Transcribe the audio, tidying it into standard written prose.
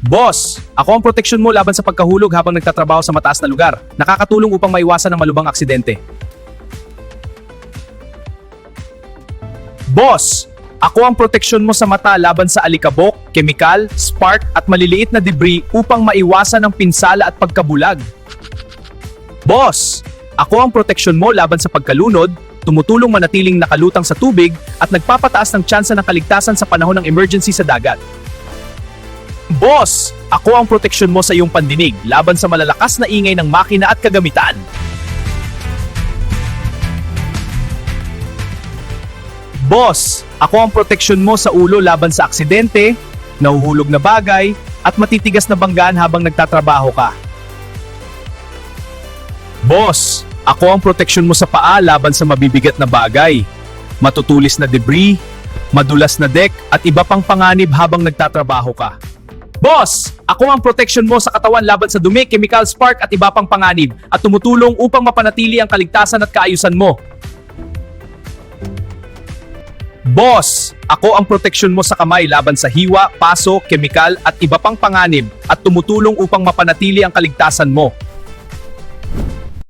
Boss, ako ang proteksyon mo laban sa pagkahulog habang nagtatrabaho sa mataas na lugar. Nakakatulong upang maiwasan ang malubhang aksidente. Boss, ako ang proteksyon mo sa mata laban sa alikabok, kemikal, spark at maliliit na debris upang maiwasan ang pinsala at pagkabulag. Boss, ako ang proteksyon mo laban sa pagkalunod, tumutulong manatiling nakalutang sa tubig at nagpapataas ng tsansa ng kaligtasan sa panahon ng emergency sa dagat. Boss, ako ang proteksyon mo sa iyong pandinig laban sa malalakas na ingay ng makina at kagamitan. Boss, ako ang proteksyon mo sa ulo laban sa aksidente, nahuhulog na bagay, at matitigas na banggaan habang nagtatrabaho ka. Boss, ako ang proteksyon mo sa paa laban sa mabibigat na bagay, matutulis na debris, madulas na deck, at iba pang panganib habang nagtatrabaho ka. Boss, ako ang proteksyon mo sa katawan laban sa dumi, chemical spark at iba pang panganib at tumutulong upang mapanatili ang kaligtasan at kaayusan mo. Boss, ako ang proteksyon mo sa kamay laban sa hiwa, paso, kemikal at iba pang panganib at tumutulong upang mapanatili ang kaligtasan mo.